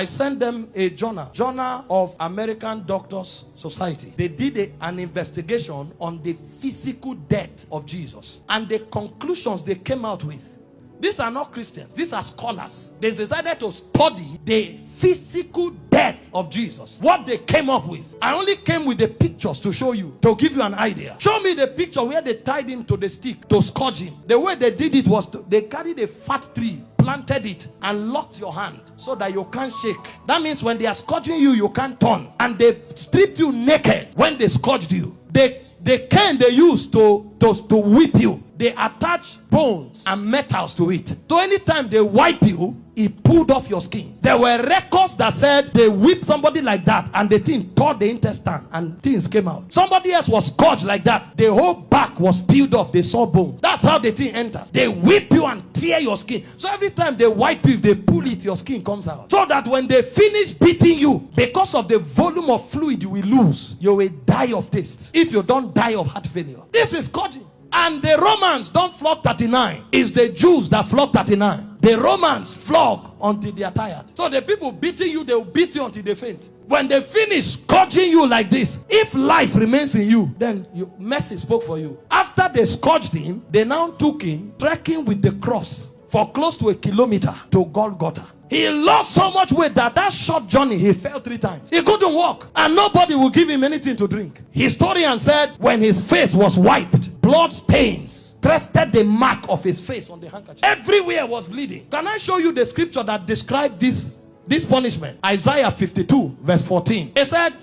I sent them a journal of American Doctors Society. They did an investigation on the physical death of Jesus. And the conclusions they came out with, these are not Christians, these are scholars. They decided to study the physical death of Jesus. What they came up with. I only came with the pictures to show you, to give you an idea. Show me the picture where they tied him to the stick to scourge him. The way they did it was they carried a fat tree, planted it, and locked your hand so that you can't shake. That means when they are scourging you, you can't turn. And they stripped you naked when they scourged you. The cane they used to whip you, they attach bones and metals to it. So anytime they wipe you, it pulled off your skin. There were records that said they whipped somebody like that and the thing tore the intestine and things came out. Somebody else was scourged like that. The whole back was peeled off. They saw bones. That's how the thing enters. They whip you and tear your skin. So every time they wipe you, if they pull it, your skin comes out. So that when they finish beating you, because of the volume of fluid you will lose, you will die of taste. If you don't die of heart failure. This is scourging. And the Romans don't flog 39. It's the Jews that flog 39. The Romans flog until they are tired. So the people beating you, they will beat you until they faint. When they finish scourging you like this, if life remains in you, then mercy spoke for you. After they scourged him, they now took him trekking with the cross for close to 1 kilometer to Golgotha. He lost so much weight that short journey he fell 3 times. He couldn't walk and nobody would give him anything to drink. Historian said when his face was wiped, blood stains crested the mark of his face on the handkerchief. Everywhere was bleeding. Can I show you the scripture that described this punishment? Isaiah 52 verse 14. It said,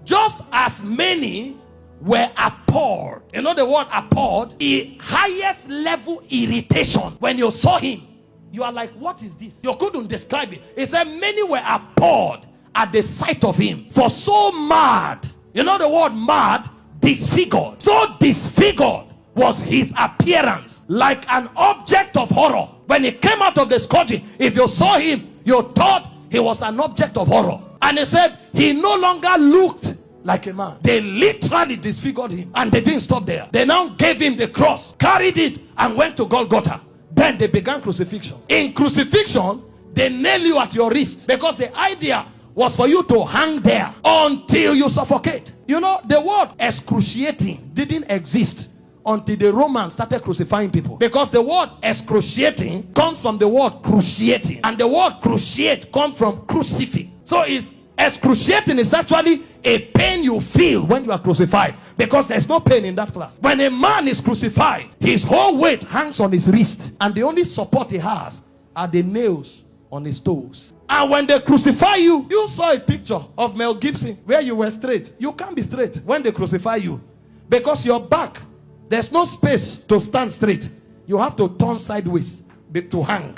just as many were appalled. You know the word appalled? The highest level irritation. When you saw him, you are like, what is this? You couldn't describe it. It said many were appalled at the sight of him. For so mad, you know the word mad? Disfigured. So disfigured was his appearance, like an object of horror. When he came out of the scourging, if you saw him, you thought he was an object of horror. And he said he no longer looked like a man. They literally disfigured him. And they didn't stop there. They now gave him the cross, carried it, and went to Golgotha. Then they began crucifixion. In crucifixion, they nail you at your wrist, because the idea was for you to hang there until you suffocate. You know, the word excruciating didn't exist until the Romans started crucifying people, because the word excruciating comes from the word cruciating, and the word cruciate comes from crucifix. So it's excruciating is actually a pain you feel when you are crucified, because there's no pain in that class. When a man is crucified, his whole weight hangs on his wrist, and the only support he has are the nails on his toes. And when they crucify you, you saw a picture of Mel Gibson where you were straight. You can't be straight when they crucify you, because your back, there's no space to stand straight. You have to turn sideways to hang,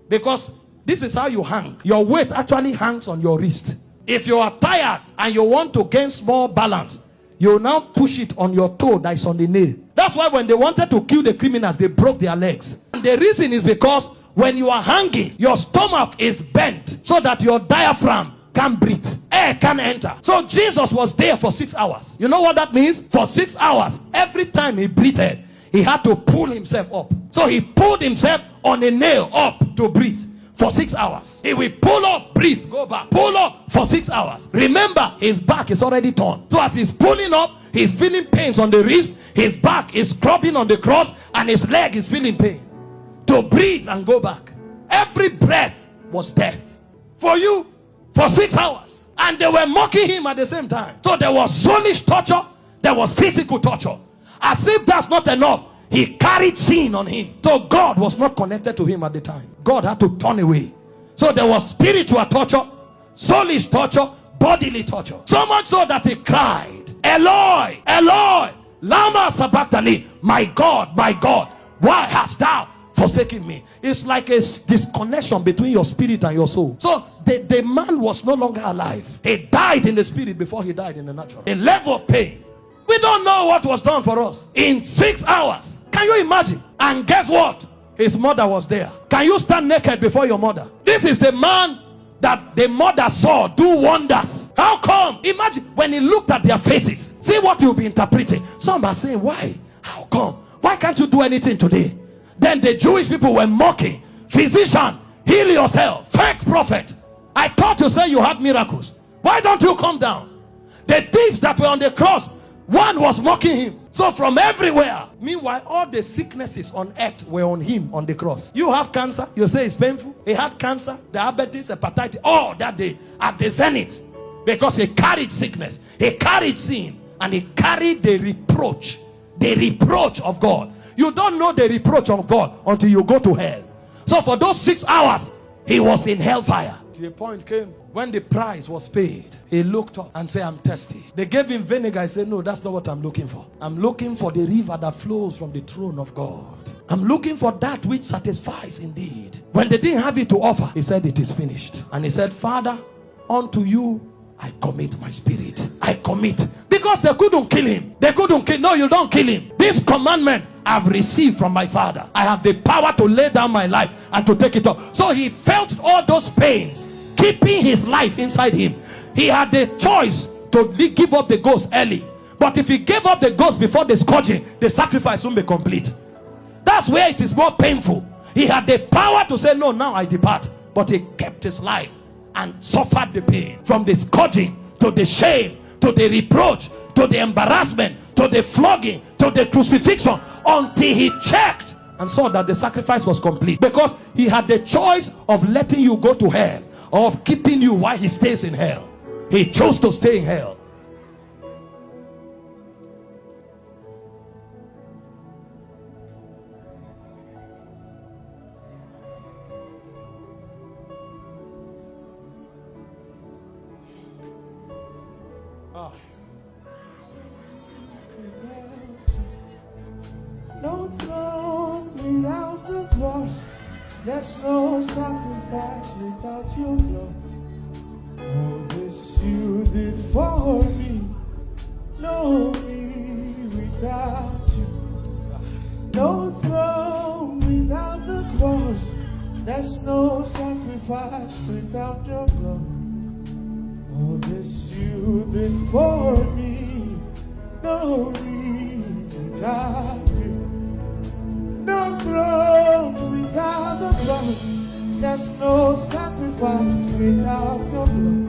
because this is how you hang. Your weight actually hangs on your wrist. If you are tired and you want to gain small balance, you now push it on your toe that is on the nail. That's why when they wanted to kill the criminals, they broke their legs. And the reason is because when you are hanging, your stomach is bent so that your diaphragm can't breathe. Air can't enter. So Jesus was there for 6 hours. You know what that means? For 6 hours, every time he breathed, he had to pull himself up. So he pulled himself on a nail up to breathe. For 6 hours. He will pull up, breathe, go back. Pull up for 6 hours. Remember, his back is already torn. So as he's pulling up, he's feeling pains on the wrist. His back is scrubbing on the cross, and his leg is feeling pain. To breathe and go back. Every breath was death. For you, for 6 hours. And they were mocking him at the same time. So there was soulish torture. There was physical torture. As if that's not enough, he carried sin on him. So God was not connected to him at the time. God had to turn away. So there was spiritual torture, soulish torture, bodily torture. So much so that he cried, Eloi, Eloi, lama sabachthani, my God, why hast thou forsaken me? It's like a disconnection between your spirit and your soul. So the man was no longer alive. He died in the spirit before he died in the natural. A level of pain. We don't know what was done for us in 6 hours. Can you imagine? And guess what? His mother was there. Can you stand naked before your mother? This is the man that the mother saw do wonders. How come? Imagine when he looked at their faces. See what you'll be interpreting. Some are saying, why? How come? Why can't you do anything today? Then the Jewish people were mocking. Physician, heal yourself. Fake prophet. I thought you said you had miracles. Why don't you come down? The thieves that were on the cross, one was mocking him. So from everywhere. Meanwhile, all the sicknesses on earth were on him on the cross. You have cancer, you say it's painful. He had cancer, diabetes, hepatitis, all that day at the zenith. Because he carried sickness, he carried sin, and he carried the reproach of God. You don't know the reproach of God until you go to hell. So for those 6 hours, he was in hellfire. The point came when the price was paid. He looked up and said, I'm thirsty. They gave him vinegar. He said, no, that's not what I'm looking for. I'm looking for the river that flows from the throne of God. I'm looking for that which satisfies indeed. When they didn't have it to offer, he said, it is finished. And he said, Father, unto you I commit my spirit. I commit. Because they couldn't kill him. They couldn't kill. No, you don't kill him. This commandment I've received from my Father. I have the power to lay down my life and to take it up. So he felt all those pains, keeping his life inside him. He had the choice to give up the ghost early. But if he gave up the ghost before the scourging, the sacrifice won't be complete. That's where it is more painful. He had the power to say, no, now I depart. But he kept his life and suffered the pain. From the scourging, to the shame, to the reproach, to the embarrassment, to the flogging, to the crucifixion, until he checked and saw that the sacrifice was complete. Because he had the choice of letting you go to hell or of keeping you while he stays in hell. He chose to stay in hell. No throne without the cross. There's no sacrifice without your blood. All this you did for me. No me without you. No throne without the cross. There's no sacrifice without your blood. All this you did for me. No me without you. No throne without the blood. There's no sacrifice without the blood.